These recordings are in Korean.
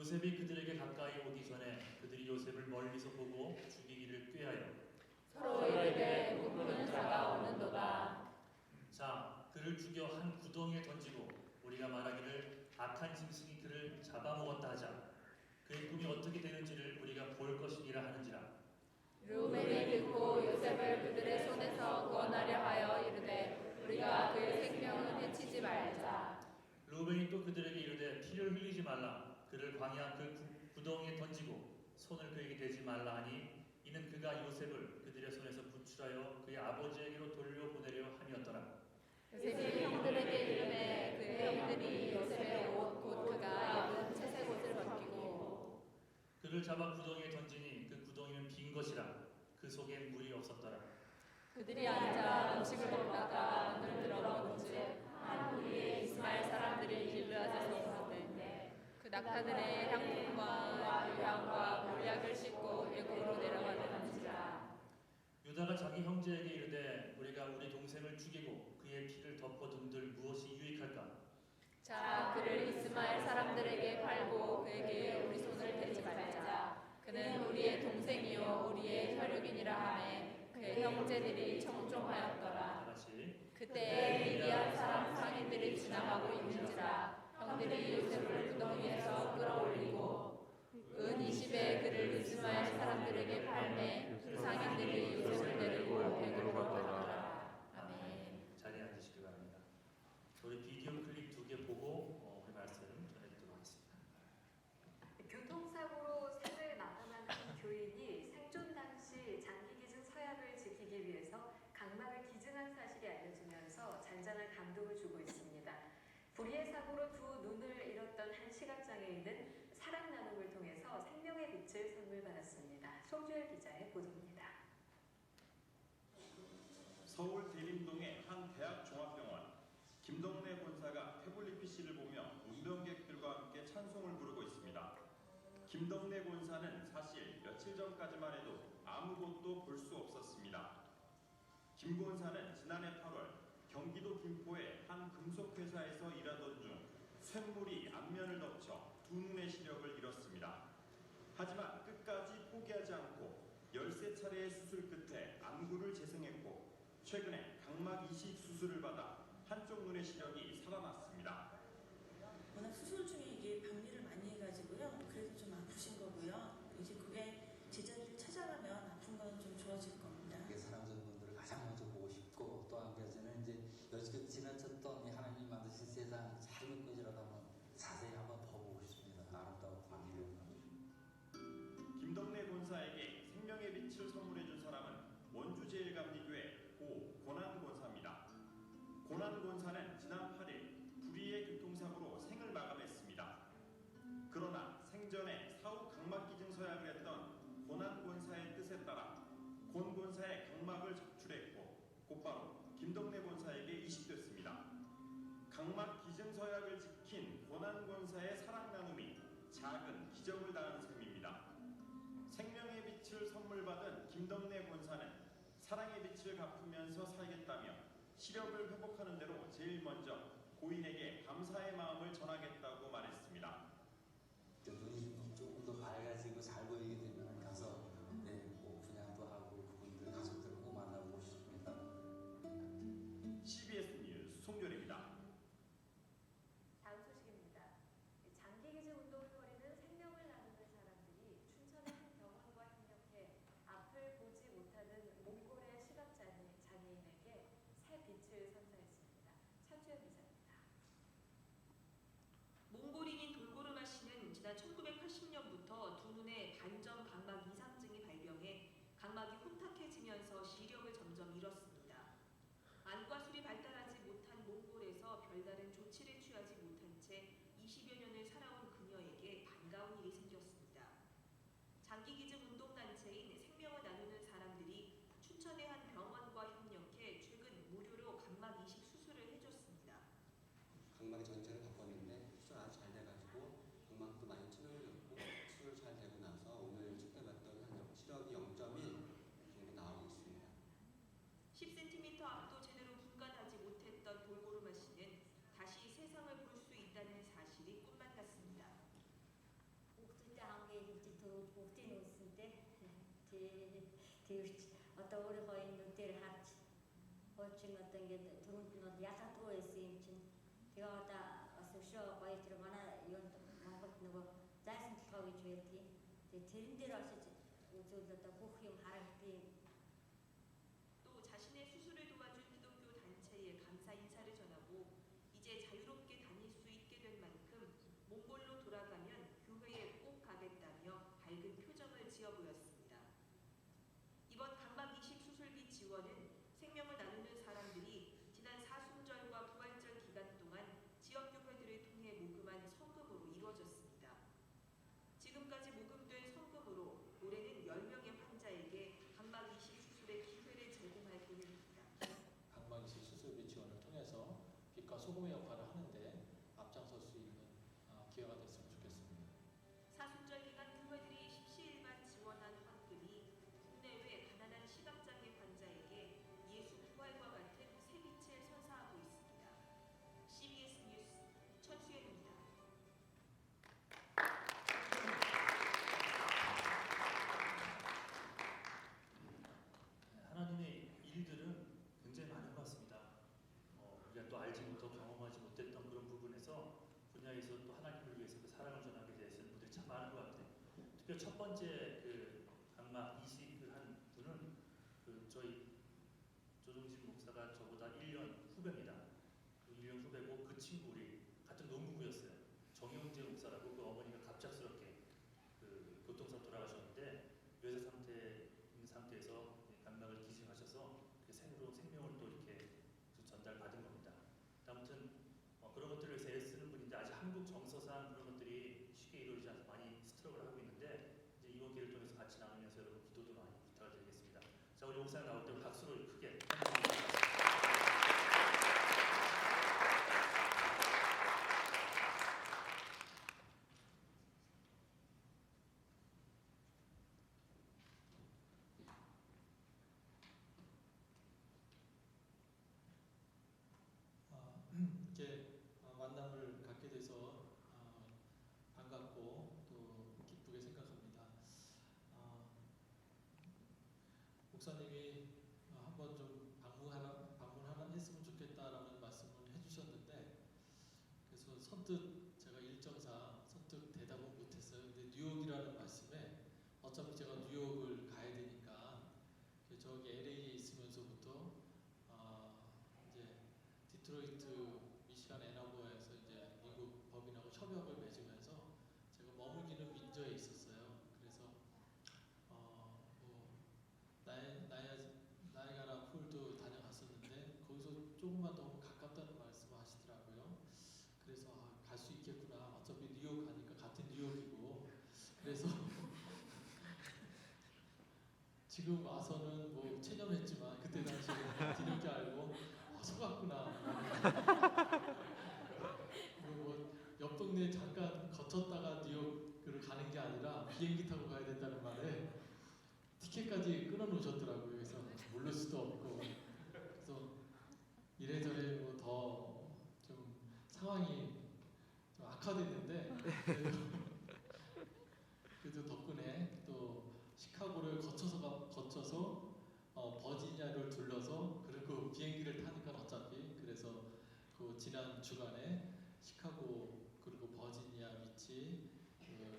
요셉이 그들에게 가까이 오기 전에 그들이 요셉을 멀리서 보고 죽이기를 꾀하여 서로 이르되 누구는 자가 오는도다. 자, 그를 죽여 한 구덩이에 던지고 우리가 말하기를 악한 짐승이 그를 잡아먹었다 하자. 그의 꿈이 어떻게 되는지를 우리가 볼 것이니라 하는지라. 르우벤이 듣고 요셉을 그들의 손에서 구원하려 하여 이르되 우리가 그의 생명을 해치지 말자. 르우벤이 또 그들에게 이르되 피를 흘리지 말라. 그를 광야 그 구덩이에 던지고 손을 그에게 대지 말라 하니 이는 그가 요셉을 그들의 손에서 구출하여 그의 아버지에게로 돌려보내려 함이었더라. 요셉이 형들에게 이르되 그의 형들이 요셉의 옷 곧 그가 입은 채색 옷을 벗기고 그를 잡아 구덩이에 던지니 그 구덩이는 빈 것이라. 그 속에 물이 없었더라. 그들이 앉아 음식을 먹다가 눈을 들어본즉 한 무리의 이스마엘 사람들이 길르앗에서 오는데 그 낙타들의 향품과 유향과 몰약을 싣고 애굽으로 내려가는지라. 유다가 자기 형제에게 이르되 우리가 우리 동생을 죽이고 그의 피를 덮어둔들 무엇이 유익할까? 자, 그를 이스마엘 사람들에게 팔고 그에게 우리 손을 대지 말자. 그는 우리의 동생이요 우리의 혈육이니라 하매 그의 형제들이 청종하였더라. 다같이 그때 미디안 사람 상인들이 지나가고 있는지라 형들이 요셉을 구덩이에서 끌어올리고 은 20에 그를 이스마엘 사람들에게 팔매 그 상인들이 요셉을 데리고 애굽으로 갔더라. 아멘. 자리에 앉으시기 바랍니다. 우리 비디오 클립 2개 보고 우리 말씀 전해드리도록 하겠습니다. 교통사고로 생을 마감한 한 교인이 생존 당시 장기기증 서약을 지키기 위해서 각막을 기증한 사실이 알려지면서 잔잔한 감동을 주고 있습니다. 불의의 사고로 두 눈을 잃었던 한 시각장애인은 사랑 나눔을 통해서 생명의 빛을 선물받았습니다. 송주열 기자의 보도입니다. 서울 대림동의 한 대학 종합병원. 김덕래 본사가 태블릿 PC를 보며 운동객들과 함께 찬송을 부르고 있습니다. 김덕래 본사는 사실 며칠 전까지만 해도 아무것도 볼 수 없었습니다. 김 본사는 지난해 8월 경기도 김포의 한 금속회사에서 일하던 중 쇳물이 안면을 덮쳐 두 눈의 시력을 잃었습니다. 하지만 끝까지 포기하지 않고 13차례의 수술 끝에 안구를 재생했고 최근에 각막 이식 수술을 받아 한쪽 눈의 시력이 살아났습니다. 워낙 수술 중에 이게 박리를 많이 해가지고요. 그래서 좀 아프신 거고요. 이제 그게 제자리를 찾아가면 아픈 건 좀 좋아질 겁니다. 사랑하는 가장 먼저 보고 싶고 또 한편에서는 이제 여지껏 지나쳤던 하나님 만드신 세상 잘 믿고지라도 한번 자세히 한번 더 보고 싶습니다. 아름다운 광기를. 김덕래 본사에게 생명의 빛을 선물해준 사람은 원주제일감리교회 고 고난 권사입니다. 고난 권사는 지난 8일 불의의 교통사고로 생을 마감했습니다. 그러나 생전에 사후 각막기증 서약을 했던 고난 권사의 뜻에 따라 권 권사의 각막을 적출했고 곧바로 김덕래 권사에게 이식됐습니다. 각막 기증 서약을 지킨 고난 권사의 사랑 나눔이 작은 기적을 낳은 셈입니다. 생명의 빛을 선물받은 김덕래 권사는 사랑의 빛을 갚으면서 살겠다며 시력을 회복하는 대로 제일 먼저 고인에게 감사의 마음을 전하겠다고 말했습니다. 눈이 조금 더 밝아지고 잘 보이게 되면 가서 뭐 분양도 하고 그분들 가족들을 꼭 만나보고 싶습니다. CBS 뉴스 송렬입니다. 다음 소식입니다. 장기기증 운동을 벌이는 생명을 나누는 사람들이 춘천의 한 병원과 협력해 앞을 보지 못하는 몽골의 시각장애인에게 새 빛을 선사했습니다. 천주현 기자입니다. 몽골인인 돌고르마 씨는 지난 1980년부터 두 눈에 반점 각막 이상증이 발병해 각막이 혼탁해지면서 시력을 점점 잃었습니다. 안과술이 발달하지 못한 몽골에서 별다른 조치를 취하지 못한 채 20여 년을 살아온 그녀에게 반가운 일이 생겼습니다. 장기기증 운동단체인 생명을 나누는 사람들이 춘천의 한 병원과 협력해 최근 무료로 각막 이식 수술을 해줬습니다. 각막의 전체를 바꿨는데 수술 아주 잘 돼가지고 각막도 많이 투명해졌고 수술 잘 되고 나서 오늘 측정해봤더니 한 시력이 0.1 정도 나오고 있습니다. 10cm 앞도 제대로 분간하지 못했던 돌고르마 씨는 다시 세상을 볼 수 있다는 사실이 꿈만 같습니다. хүүхдийн үүсэнтэй тэр одоо өөрийнхөө энэ нүдээр харж хуучин одоо ингээд түрүүнд нь бол ялгадгүй байсан юм чинь тэгээ одоо бас өшөө гоё тэр манай юунд Монголд нөгөө зайсан толгой гэж байдгийг тэгээ тэрэн дээр очиж үзвэл одоо бүх юм харагдгийг 또 자신의 수술을 도와준 기독교 단체에 감사 인사를 전하고 이제 자유롭게 다닐 수 있게 된 만큼 몽골로 돌아가면 교회에 꼭 가겠다며 밝은 표정을 지어 보였습니다. 이번 강박 이식 수술비 지원은 생명을 나누는 사람들이 지난 사순절과 부활절 기간 동안 지역 교회들을 통해 모금한 성금으로 이루어졌습니다. 지금까지 모금된 성금으로 올해는 10명의 환자에게 강박 이식 수술의 기회를 제공할 계획입니다. 강박이식 수술비 지원을 통해서 빛과 소금의 역할을 하는데 앞장설 수 있는 기회가 됐으면 좋겠습니다. 사순절 기간 교회들이 십시일반 지원한 헌금이 국내외 가난한 시각장애 환자에게 예수 부활과 같은 새빛을 선사하고 있습니다. CBS 뉴스 천수연입니다. 하나님의 일들은 굉장히 많은 것 같습니다. 우리가 또 알지 못하고 경험하지 못했던 그런 부분에서 분야에서 또 하나님을 위해서 그 사랑을 전하게 되시는 분들이 참 많은 것 같아요. 특히 첫 번째 그 강막 이식을 한 분은 그 저희 조정진 목사가 저보다 1년 후배입니다. 1년 후배고 그 친구 우리 같은 농구부였어요. 정영재 목사라고 그 어머니가 갑작스럽게 그 교통사고 돌아가셨는데 요새 상태에서 감막을 기증하셔서 새로운 생명을 또 이렇게 전달받은 겁니다. 아무튼 그런 것들을 위해서 애쓰는 분인데 아직 한국 정서상 그런 것들이 쉽게 이루어지지 않아서 많이 스트러글을 하고 있는데 이제 이번 기회를 통해서 같이 나누면서 여러분 기도도 많이 부탁을 드리겠습니다. 자, 우리 목사님 나올 때 박수로 크게 이렇게 만남을 갖게 돼서 반갑고 또 기쁘게 생각합니다. 목사님이 한번 좀 방문하나 했으면 좋겠다라는 말씀을 해주셨는데 그래서 선뜻 제가 일정상 선뜻 대답은 못했어요. 근데 뉴욕이라는 말씀에 어차피 제가 뉴욕을 가야 되니까 저기 LA에 있으면서부터 이제 디트로이트 미시간 애나버에서 이제 미국 법인하고 협약을 맺으면서 제가 머물기는 민저에 있었어요. 그래서 뭐 나이아가라 폴도 다녀갔었는데 거기서 조금만 더 가깝다는 말씀을 하시더라고요. 그래서 갈 수 있겠구나. 어차피 뉴욕 가니까 같은 뉴욕이고 그래서 지금 와서는 뭐 체념했지만 그때 당시에 뒤늦게 알고 속았구나. 그리고 뭐 옆 동네 잠깐 거쳤다가 뉴욕을 가는 게 아니라 비행기 타고 가야 된다는 말에 티켓까지 끊어놓으셨더라고요. 그래서 모를 수도 없고 그래서 이래저래 뭐 더 좀 상황이 좀 악화됐는데 그래도 덕분에 또 시카고를 거쳐서 버지니아를 둘러서 그리고 비행기를 타니까 어차피 그래서 그 지난 주간에 시카고 그리고 버지니아 위치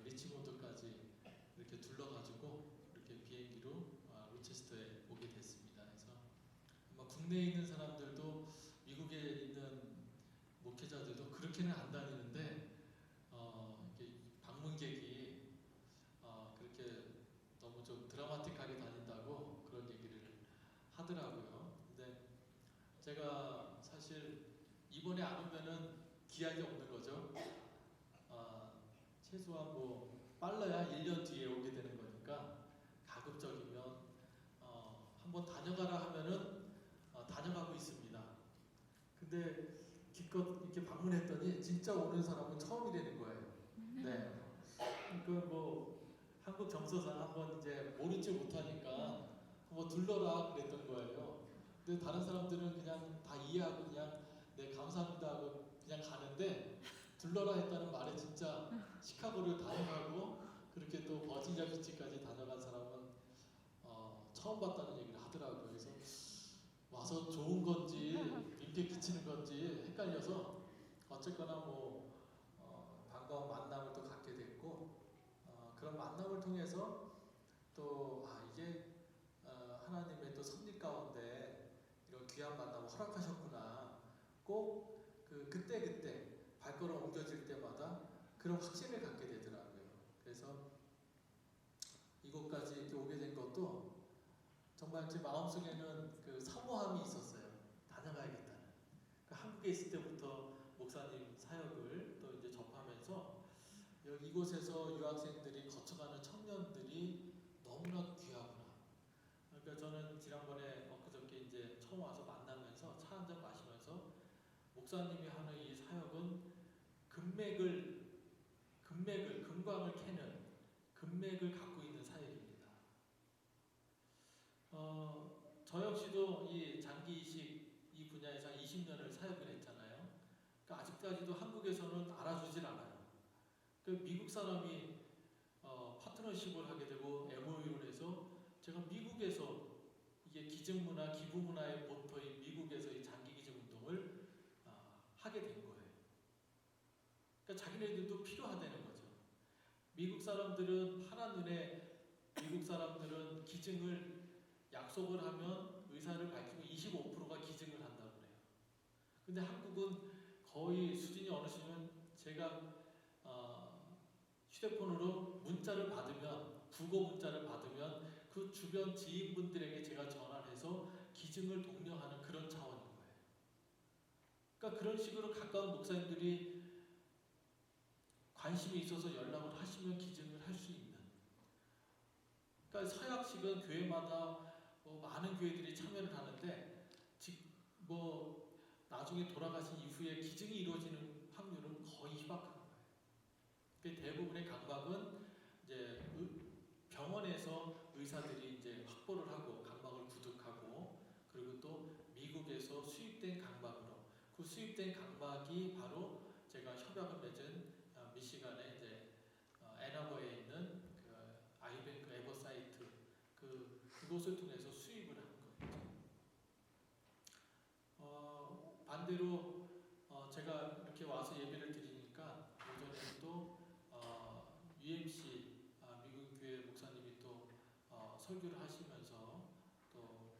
리치몬드까지 이렇게 둘러가지고 이렇게 비행기로 로체스터에 오게 됐습니다. 그래서 아마 국내에 있는 사람들도 미국에 있는 목회자들도 그렇게는 안 다니는데 이렇게 방문객이 그렇게 너무 좀 드라마틱하게 다닌다고 그런 얘기를 하더라고요. 근데 제가 사실 이번에 안 오면은 기약이 없는 거죠. 최소한 뭐 빨라야 1년 뒤에 오게 되는 거니까 가급적이면 한번 다녀가라 하면은 다녀가고 있습니다. 근데 기껏 이렇게 방문했더니 진짜 오는 사람은 처음이라는 거예요. 네. 그러니까 뭐 한국 정서상 한번 이제 모르지 못하니까 뭐 둘러라 그랬던 거예요. 근데 다른 사람들은 그냥 다 이해하고 그냥 네 감사합니다 하고 그냥 가는데 둘러라 했다는 말에 진짜 시카고를 다녀가고 그렇게 또 버지니아 비치까지 다녀간 사람은 처음 봤다는 얘기를 하더라고요. 그래서 와서 좋은 건지 민폐 끼치는 건지 헷갈려서 어쨌거나 뭐 반가운 만남을 또 갖게 됐고 그런 만남을 통해서 또 이게 하나님의 또 섭리 가운데 이런 귀한 만남을 허락하셨구나. 꼭 그때 발걸음 옮겨질 때마다 그런 확신을 갖게 되더라고요. 그래서 이곳까지 이렇게 오게 된 것도 정말 제 마음속에는 그 사모함이 있었어요. 다녀가야겠다는. 한국에 있을 때부터 목사님 사역을 또 이제 접하면서 이곳에서 유학생들이 거쳐가는 청년들이 너무나 귀하구나. 그러니까 저는 지난번에 엊그저께 이제 처음 와서 만나면서 차 한잔 마시면서 목사님이 하는 이 사역은 금광을 캐는 금맥을 갖고 있는 사역입니다. 저 역시도 이 장기 이식 이 분야에서 20년을 사역을 했잖아요. 그러니까 아직까지도 한국에서는 알아주질 않아요. 미국 사람이 파트너십을 하게 되고 MOU를 해서 제가 미국에서 이게 기증문화, 기부문화의 모토인 미국에서 이 장기기증 운동을 하게 된 거예요. 그러니까 자기네들도 필요하다는 거죠. 미국 사람들은 파란 눈에 미국 사람들은 기증을 약속을 하면 의사를 밝히면 25%가 기증을 한다고 그래요. 근데 한국은 거의 수준이 어느 수준이면 제가 휴대폰으로 문자를 받으면 국어 문자를 받으면 그 주변 지인분들에게 제가 전화를 해서 기증을 독려하는 그런 차원인 거예요. 그러니까 그런 식으로 가까운 목사님들이 관심이 있어서 연락을 하시면 기증을 할 수 있는. 그러니까 서약식은 교회마다 많은 교회들이 참여를 하는데 나중에 돌아가신 이후에 기증이 이루어지는 확률은 거의 희박한 거예요. 대부분의 강박은 이제 병원에서 의사들이 이제 확보를 하고 강박을 구독하고 그리고 또 미국에서 수입된 강박으로 그 수입된 강박이 바로 제가 협약을 맺은 미시간의 이제 애나버에 있는 그 아이뱅크 에버사이트 그곳을 통해서 수입을 한 거죠. 반대로 제가 이렇게 와서 예배를 드리니까 오전에 또 UMC 미국 교회 목사님이 또 설교를 하시면서 또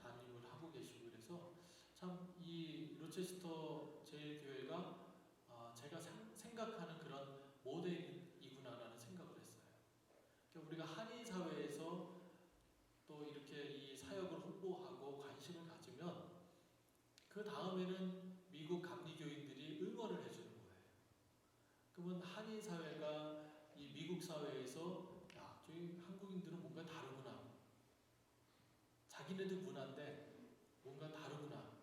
담임을 하고 계시고 그래서 참 이 로체스터 제일교회가 제가 생각하는 그런 모델이구나라는 생각을 했어요. 그러니까 우리가 한인 사회에서 또 이렇게 이 사역을 홍보하고 관심을 가지면 그 다음에는 미국 감리교인들이 응원을 해주는 거예요. 그러면 한인 사회가 이 미국 사회에서 저희 한국인들은 뭔가 다르구나. 자기네들 문화인데 뭔가 다르구나.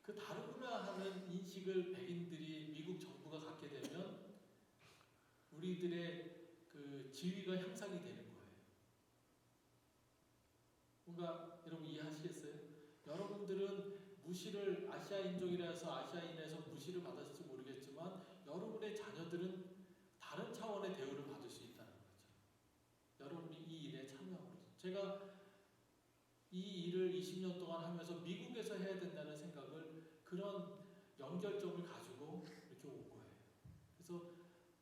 그 다르구나 하는 인식을 백인들이 미국 정부가 갖게 되면 우리들의 그 지위가 향상이 되는 거예요. 뭔가 여러분 이해하시겠어요? 여러분들은 무시를 아시아인종이라서 아시아인에서 무시를 받았을지 모르겠지만 여러분의 자녀들은 다른 차원의 대우를 받을 수 있다는 거죠. 여러분이 이 일에 참여함으로써 제가 이 일을 20년 동안 하면서 미국에서 해야 된다는 생각을 그런 연결점을 가지고 이렇게 온 거예요. 그래서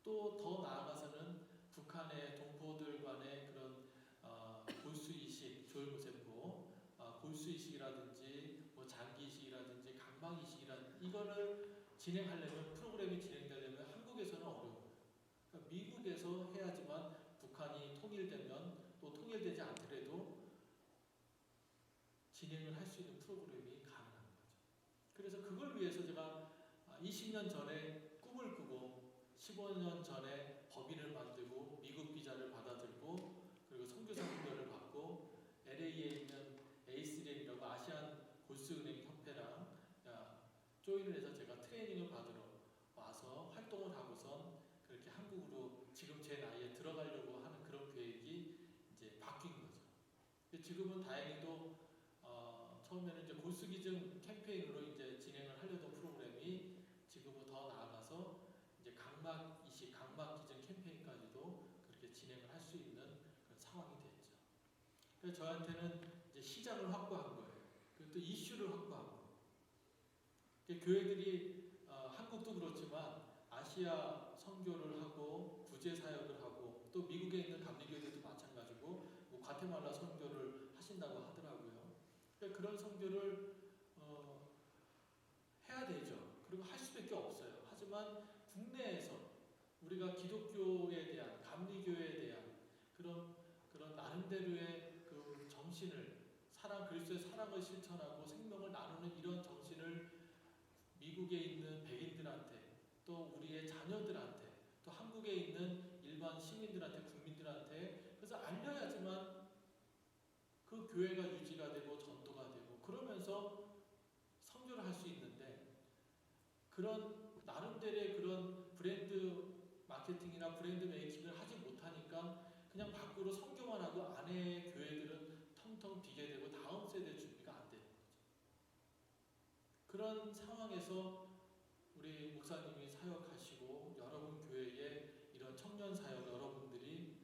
또 더 나아가서는 북한의 동포들 간의 그런 골수이식, 조혈모세포, 골수이식이라든지 뭐 장기이식이라든지 강박이식이라든지 이거를 진행하려면 프로그램이 진행되려면 한국에서는 어려워요. 그러니까 미국에서 해야지만 북한이 통일되면 또 통일되지 않더라도 진행을 할 수 있는 프로그램이 가능한 거죠. 그래서 그걸 위해서 제가 20년 전에 꿈을 꾸고 15년 전에 법인을 만들고 미국 비자를 받아들고 그리고 선교사 훈련을 받고 LA에 있는 A3N이라고 아시안 골수은행 협회랑 조인을 해서 제가 트레이닝을 받으러 와서 활동을 하고선 그렇게 한국으로 지금 제 나이에 들어가려고 하는 그런 계획이 이제 바뀐 거죠. 지금은 다행히도 처음에는 이제 골수기증 캠페인으로 이제 진행을 하려던 프로그램이 지금은 더 나아가서 이제 강막이식, 강막기증 캠페인까지도 그렇게 진행을 할 그래서 저한테는 이제 시장을 확보한 거예요. 그리고 또 이슈를 확보하고. 교회들이 한국도 그렇지만 아시아 선교를 하고 구제 사역을 하고 또 미국에 있는 감리교회들도 마찬가지고 뭐 과테말라 선교를 하신다고 하더라고요. 그러니까 그런 선교를 해야 되죠. 그리고 할 수밖에 없어요. 하지만 국내에서 우리가 기독교에 대한 감리교회에 대한 그런 나름대로의 그 정신을 그리스도의 사랑을 실천하고 생명을 나누는 이런 정신을 미국에 있는 백인들한테 또 우리의 자녀들한테 또 한국에 있는 일반 시민들한테 국민들한테 그래서 알려야지만 그 교회가 유지가 되고 전도가 되고 그러면서 선교를 할 수 있는데 그런 나름대로의 그런 브랜드 마케팅이나 브랜드 메이킹을 하지 못하니까 그냥 밖으로 선교만 하고 안에 교회들은 텅텅 비게 되고 다음 세대 준비가 안 되는 거죠. 그런 상황에서 우리 목사님이 사역하시고 여러분 교회에 이런 청년 사역 여러분들이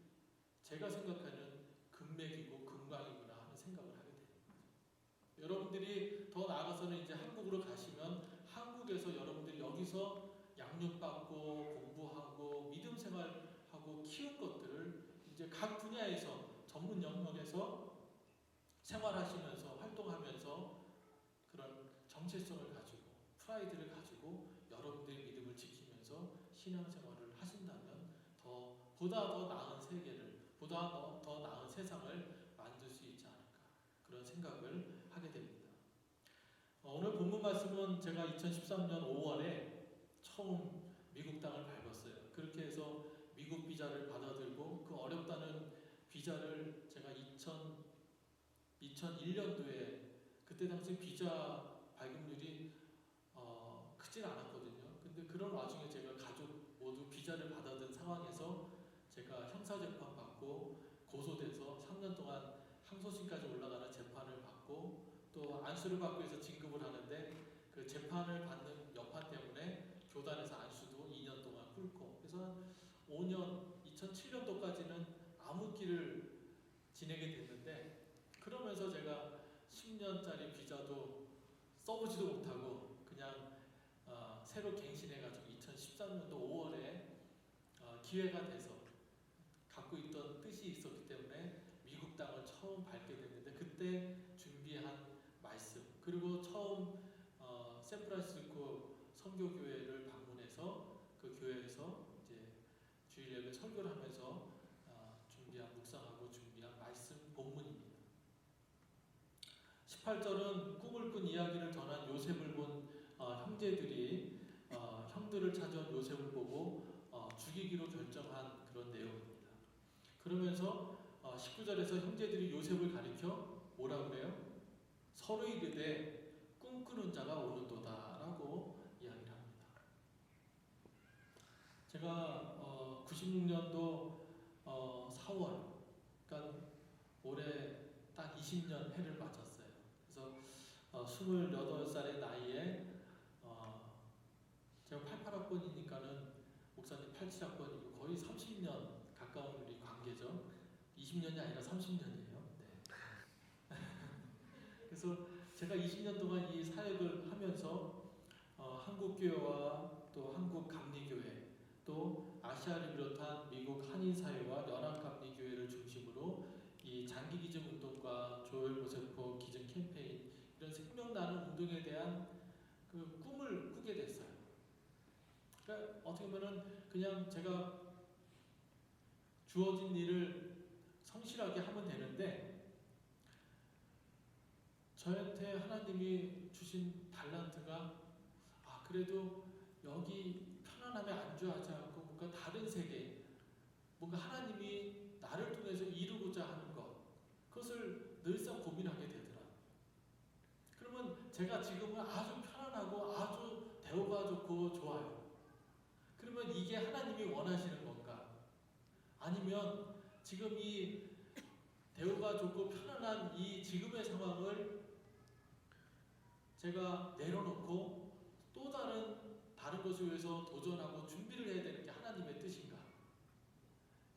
제가 생각하는 금맥이고 금광이구나 하는 생각을 하게 되는 거죠. 여러분들이 더 나아가서는 이제 한국으로 가시면 한국에서 여러분들이 여기서 양육받고 공부하고 믿음 생활하고 키운 것들을 이제 각 분야에서 전문 영역에서 생활하시면서 활동하면서 그런 정체성을 가지고 프라이드를 가지고 여러분들의 믿음을 지키면서 신앙생활을 하신다면 보다 더 나은 세계를 보다 더 나은 세상을 만들 수 있지 않을까 그런 생각을 하게 됩니다. 오늘 본문 말씀은 제가 2013년 5월에 처음 미국 땅을 밟았어요. 그렇게 해서 미국 비자를 받아들고 그 어렵다는 비자를 제가 2001년도에 그때 당시 비자 발급률이 크진 않았거든요. 근데 그런 와중에 제가 가족 모두 비자를 받아든 상황에서 제가 형사재판 받고 고소돼서 3년 동안 항소심까지 올라가는 재판을 받고 또 안수를 받고 해서 진급을 하는데 그 재판을 받는 여파 때문에 교단에서 안수도 2년 동안 꿇고 그래서 5년 2007년도까지는 암흑기를 지내게 됐는데 그러면서 제가 10년짜리 비자도 써보지도 못하고 그냥 새로 갱신해가지고 2013년도 5월에 기회가 돼서 갖고 있던 뜻이 있었기 때문에 미국 땅을 처음 밟게 됐는데 그때 준비한 말씀 그리고 처음 샌프란시스코 선교교회를 방문해서 그 교회에서 이제 주일 예배 설교를 하면서 준비한 묵상하고 준비한 말씀 본문입니다. 18절은 꿈을 꾼 이야기를 전한 요셉을 본 형제들이 형들을 찾아온 요셉을 보고 죽이기로 결정한 그런 내용입니다. 그러면서 19절에서 형제들이 요셉을 가리켜 뭐라 그래요? 서로 이르되 꿈꾸는 자가 오는도다 라고 이야기를 합니다. 제가 96년도 4월 그러니까 올해 딱 20년 해를 맞았어요. 그래서 28살의 나이에 제가 88학번이니까는 목사님 87학번이고 거의 30년 가까운 우리 관계죠. 20년이 아니라 30년이에요. 네. 그래서 제가 20년 동안 이 사역을 하면서 한국교회와 또 한국감리교회 또 아시아를 비롯한 미국 한인사회와 연합감리교회를 중심으로 이 장기기증 운동과 조혈모세포 기증 캠페인 이런 생명 나눔 운동에 대한 그 꿈을 꾸게 됐어요. 그러니까 어떻게 보면 그냥 제가 주어진 일을 성실하게 하면 되는데 저한테 하나님이 주신 달란트가 그래도 여기 편안함에 안주하지 않고 뭔가 다른 세계 뭔가 하나님이 나를 통해서 이루고자 하는 것 그것을 늘상 고민하게 되더라고요. 그러면 제가 지금은 아주 편안하고 아주 대우가 좋고 좋아요. 그러면 이게 하나님이 원하시는 건가? 아니면 지금 이 대우가 좋고 편안한 이 지금의 상황을 제가 내려놓고 또 다른 것을 위해서 도전하고 준비를 해야 되는 게 하나님의 뜻인가?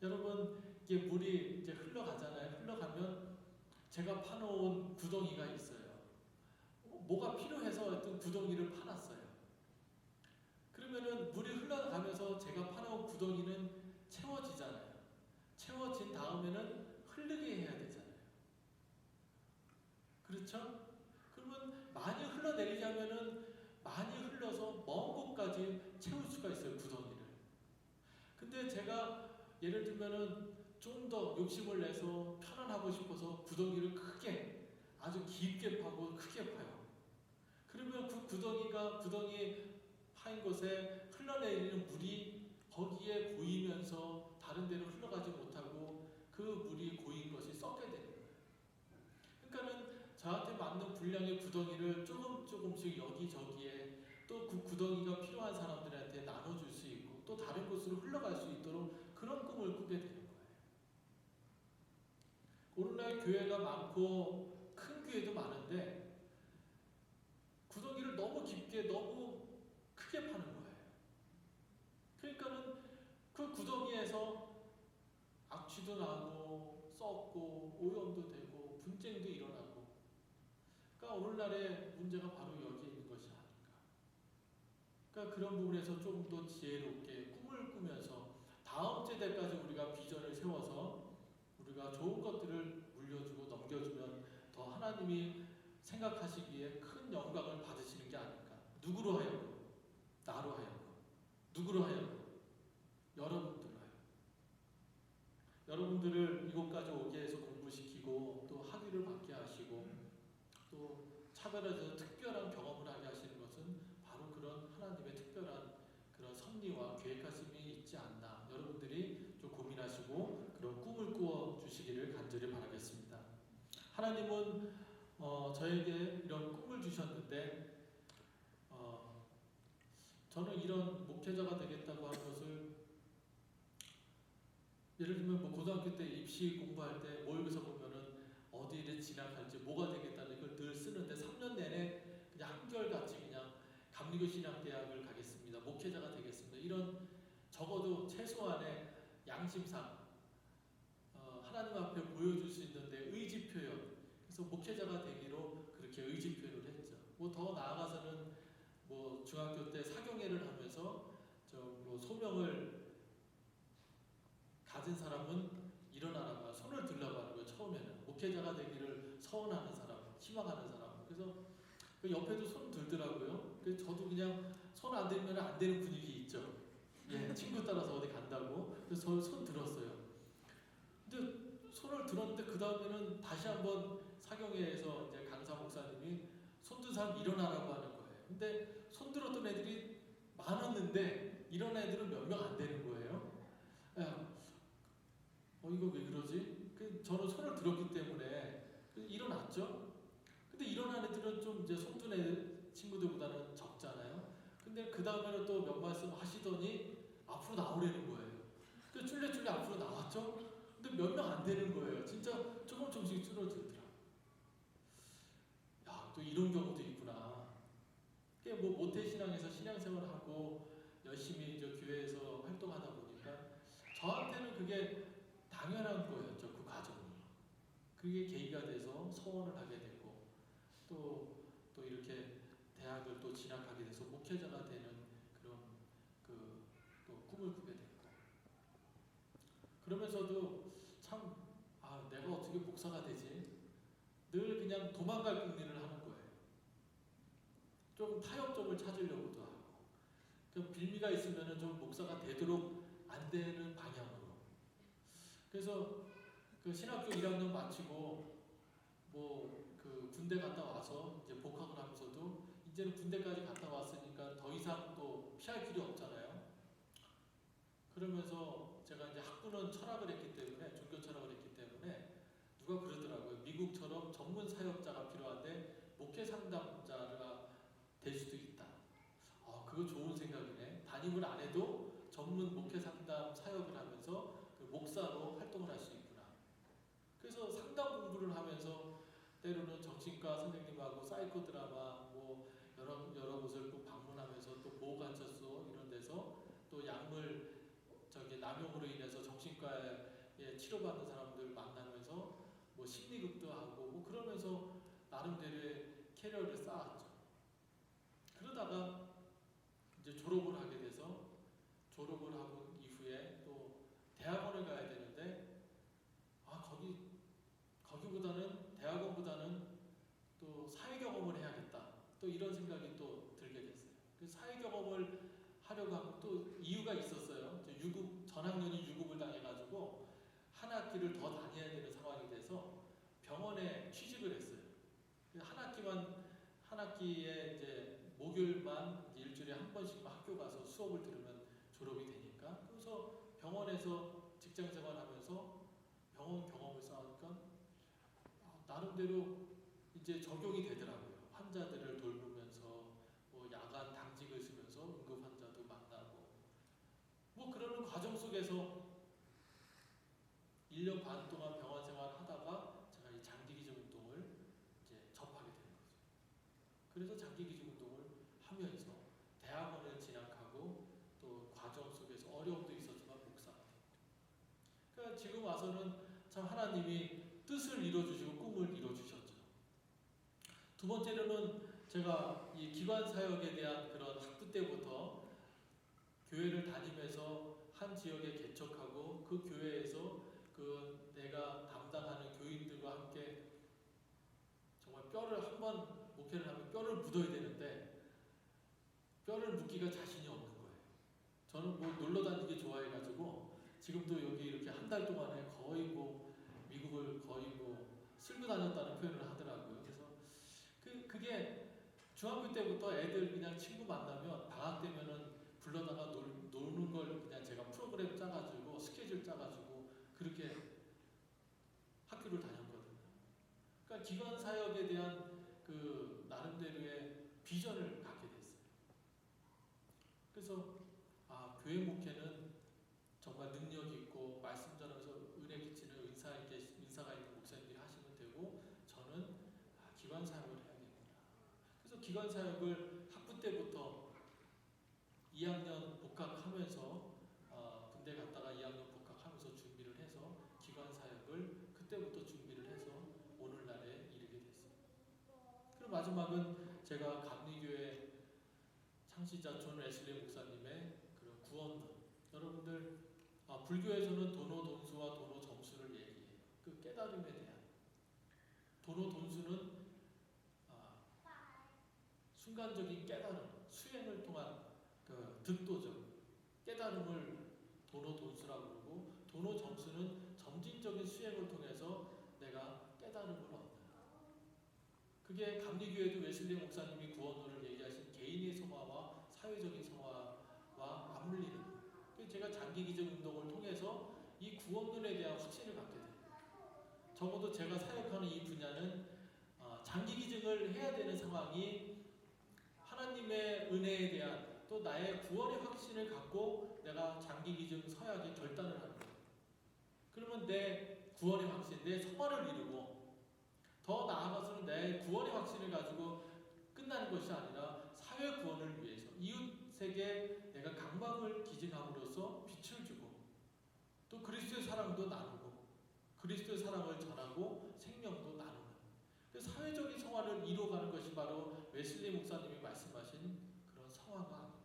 여러분 이게 물이 이제 흘러가잖아요. 흘러가면 제가 파놓은 구덩이가 있어요. 뭐가 필요해서 어떤 구덩이를 파놨어요. 그러면은 물이 흘러가면서 제가 파놓은 구덩이는 채워지잖아요. 채워진 다음에는 흐르게 해야 되잖아요. 그렇죠? 그러면 많이 흘러내리자면은 많이 흘러서 먼 곳까지 채울 수가 있어요, 구덩이를. 근데 제가 예를 들면은 좀 더 욕심을 내서 편안하고 싶어서 구덩이를 크게, 아주 깊게 파고 크게 파요. 그러면 그 구덩이 파인 곳에 흘러내리는 물이 거기에 고이면서 다른 데로 흘러가지 못하고 그 물이 고인 것이 썩게 되는 거예요. 그러니까는 저한테 맞는 분량의 구덩이를 조금씩 여기저기에 또 그 구덩이가 필요한 사람들한테 나눠줄 수 있고 또 다른 곳으로 흘러갈 수 있도록 그런 꿈을 꾸게 되는 거예요. 오늘날 교회가 많고 큰 교회도 많은데 구덩이를 너무 깊게 너무 크게 파는 거예요. 그러니까는 그 구덩이에서 악취도 나고 썩고 오염도 되고 분쟁도 일어나고, 그러니까 오늘날의 문제가 바로 여기에 있는 것이 아닌가. 그러니까 그런 부분에서 좀 더 지혜롭게 꿈을 꾸면서 다음 세대까지 우리가 비전을 세워서 우리가 좋은 것들을 물려주고 넘겨주면 더 하나님이 생각하시기에 큰 영광을 받으시는 게 아닐까. 누구로 하여금? 나로 하여금. 누구로 하여금? 여러분들로 하여금. 여러분들을 이곳까지 오게 해서 공부시키고 또 학위를 받게 하시고 또 차별화돼서 특별한 경험을 하게 하시는 것은 바로 그런 하나님의 특별한 그런 섭리와 계획하심이 있지 않나. 여러분들이 좀 고민하시고 그런 꿈을 꾸어 주시기를 간절히 바라겠습니다. 하나님은 저에게 이런 꿈을 주셨는데 저는 이런 목회자가 되겠다고 하는 것을 예를 들면 뭐 고등학교 때 입시 공부할 때 모의고사 보면은 어디를 진학할지 뭐가 되겠다는 걸 늘 쓰는데 3년 내내 그냥 한결같이 그냥 감리교신학대학을 가겠습니다. 목회자가 되겠습니다. 이런 적어도 최소한의 양심상 하나님 앞에 보여줄 수 있는데 의지 표현. 그래서 목회자가 되기로 그렇게 의지 표현을 했죠. 뭐 더 나아가서는 뭐 중학교 때 사경회를 하면서 뭐 소명을 가진 사람은 일어나라고 손을 들라고 하는 거예요. 처음에는 목회자가 되기를 서원하는 사람, 희망하는 사람. 그래서 그 옆에도 손 들더라고요. 그래서 저도 그냥 손 안 들면 안 되는 분위기 있죠. 예, 친구 따라서 어디 간다고. 그래서 손 들었어요. 근데 손을 들었는데 그 다음에는 다시 한번 사경회에서 이제 강사 목사님이 손 든 사람 일어나라고 하는 거예요. 근데 손 들었던 애들이 많았는데 일어난 애들은 몇 명 안 되는 거예요. 이거 왜 그러지? 저는 손을 들었기 때문에 일어났죠. 근데 일어난 애들은 좀 이제 손 든 애 친구들보다는 적잖아요. 근데 그 다음에는 또 몇 말씀 하시더니 앞으로 나오려는 거예요. 근데 쫄래쫄래 앞으로 나왔죠. 근데 몇 명 안 되는 거예요. 진짜 조금씩 줄어들더라. 야, 또 이런 경우도 있구나. 뭐 모태신앙에서 신앙생활하고 열심히 이제 교회에서 활동하다 보니까 저한테는 그게 당연한 거였죠. 그 과정이. 그게 계기가 돼서 서원을 하게 되고 또 이렇게 대학을 또 진학하게 돼서 목회자가 되는 그런 또 꿈을 꾸게 됐고, 그러면서도 참 내가 어떻게 목사가 되지? 늘 그냥 도망갈 궁리를 하는 거예요. 좀 타협점을 찾으려고도 하고, 빌미가 있으면은 좀 목사가 되도록 안 되는 방향으로. 그래서 그 신학교 1학년 마치고 그 군대 갔다 와서 이제 복학을 하면서도 이제는 군대까지 갔다 왔으니까 더 이상 또 피할 길이 없잖아요. 그러면서 제가 이제 학부는 철학을 했기 때문에, 종교 철학을 했기 때문에 누가 그러더라고요. 미국처럼 전문 사역자가 필요한데 목회 상담자가 될 수도 있다. 그거 좋은 생각이네. 담임을 안 해도 전문 목회 상담 사역을 하면서 그 목사로 활동을 할 수 있구나. 그래서 상담 공부를 하면서 때로는 정신과 선생님하고 사이코 드라마 여러 곳을 또 방문하면서 또 보호관찰소 이런 데서 또 약물 남용으로 인해서 정신과에 치료받는 사람들 만나면서 뭐 심리극도 하고 뭐 그러면서 나름대로의 캐리어를 쌓았죠. 그러다가 이제 졸업을 하게 돼서 졸업을 하고 이후에 또 대학원을 가야 되는데 거기보다는 대학원보다는 또 사회 경험을 해야겠다. 또 이런 생각이 또 들게 됐어요. 그 사회 경험을 하려고 하면 또 이유가 있었어요. 전학년이 유급을 당해가지고 한 학기를 더 다녀야 되는 상황이 돼서 병원에 취직을 했어요. 한 학기에 이제 목요일만 이제 일주일에 한 번씩만 학교 가서 수업을 들으면 졸업이 되니까, 그래서 병원에서 직장 생활하면서 병원 경험을 쌓으니까 나름대로 이제 적용이 되더라고요. 환자들을 돌보면서 뭐 야간 당직을 쓰면서 응급 환자도 만나고 뭐 그러는 과정 속에서 1년 반 동안 병원 생활하다가 제가 이 장기기증 운동을 이제 접하게 된 거죠. 그래서 장기기증 운동을 하면서 대학원을 진학하고 또 과정 속에서 어려움도 있었지만 묵상하게 됐고, 그러니까 지금 와서는 참 하나님이 뜻을 이뤄주시고 꿈을 이뤄주셨죠. 두 번째로는 제가 이 기관 사역에 대한 그런 학부 때부터 교회를 다니면서 한 지역에 개척하고 그 교회에서 그 내가 담당하는 교인들과 함께 정말 뼈를 한번 목회를 하면 뼈를 묻어야 되는데 뼈를 묻기가 자신이 없는 거예요. 저는 뭐 놀러 다니기 좋아해가지고 지금도 여기 이렇게 한 달 동안에 거의 뭐 미국을 거의 뭐 쓸고 다녔다는 표현을 하더라고요. 그래서 그게 중학교 때부터 애들 그냥 친구 만나면 방학 되면은 불러다가 노는 걸 그냥 제가 프로그램 짜가지고 스케줄 짜가지고 그렇게 학교를 다녔거든요. 그러니까 기관 사역에 대한 그 나름대로의 비전을 갖게 됐어요. 그래서 교회 목회는 정말 능력 있고 말씀 전하면서 은혜 끼치는 인사가 있는 목사님들이 하시면 되고 저는 기관 사역을 해야겠구나. 그래서 기관 사역을 학부 때부터 2학년 복학하면서 군대 갔다가 2학년 복학하면서 준비를 해서 기관 사역을 그때부터 준비를 해서 오늘날에 이르게 됐습니다. 그리고 마지막은 제가 감리교회 창시자 존 웨슬리 목사님의 그런 구원론. 여러분들 불교에서는 도노 돈수와 도노 점수를 얘기해요. 그 깨달음에 대한 도노 돈수는 순간적인 깨달음, 수행을 통한 그 득도적 깨달음을 도노 돈수라고 그러고, 도노 점수는 점진적인 수행을 통해서 내가 깨달음을 얻는. 그게 감리교회도 웨슬리 목사님이 구원론을 얘기하신 개인의 성화와 사회적인 성화와 맞물리는 거예요. 제가 장기기증 운동을 통해서 이 구원론에 대한 확신을 갖게 됩니다. 적어도 제가 사역하는 이 분야는 장기기증을 해야 되는 상황이 하나님의 은혜에 대한 또 나의 구원의 확신을 갖고 내가 장기기증 서약에 결단을 하는 거예요. 그러면 내 구원의 확신, 내 성화를 이루고 더 나아가서는 내 구원의 확신을 가지고 끝나는 것이 아니라 사회 구원을 위해서 이웃에게 내가 강박을 기증함으로써 빛을 주고 또 그리스도의 사랑도 나누고 그리스도의 사랑을 전하고 생명도 나누는 사회적인 성화를 이루어가는 것이 바로 웨슬리 목사님이 말씀하신 그런 성화가 아닌가.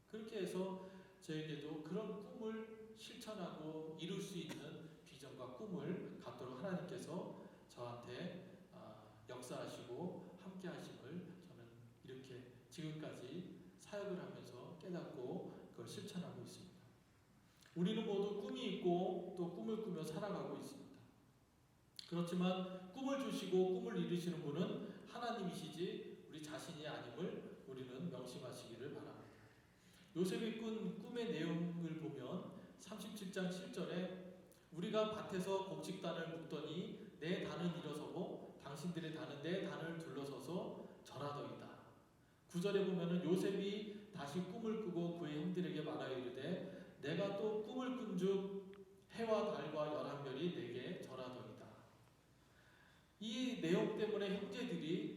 그렇게 해서 저에게도 그런 꿈을 실천하고 이룰 수 있는 비전과 꿈을 갖도록 하나님께서 저한테 역사하시고 함께 하심을 저는 이렇게 지금까지 사역을 하면서 깨닫고 그걸 실천하고 있습니다. 우리는 모두 꿈이 있고 또 꿈을 꾸며 살아가고 있습니다. 그렇지만 꿈을 주시고 꿈을 이루시는 분은 하나님이시지 우리 자신이 아님을 우리는 명심하시기를 바랍니다. 요셉이 꾼 꿈의 내용을 보면 37장 7절에 우리가 밭에서 곡식단을 묶더니 내 단은 일어서고 당신들의 단은 내 단을 둘러서서 절하더이다. 9절에 보면은 요셉이 다시 꿈을 꾸고 그의 형들에게 말하여 이르되 내가 또 꿈을 꾼즉 해와 달과 11별이 내게 절하더이다. 이 내용 때문에 형제들이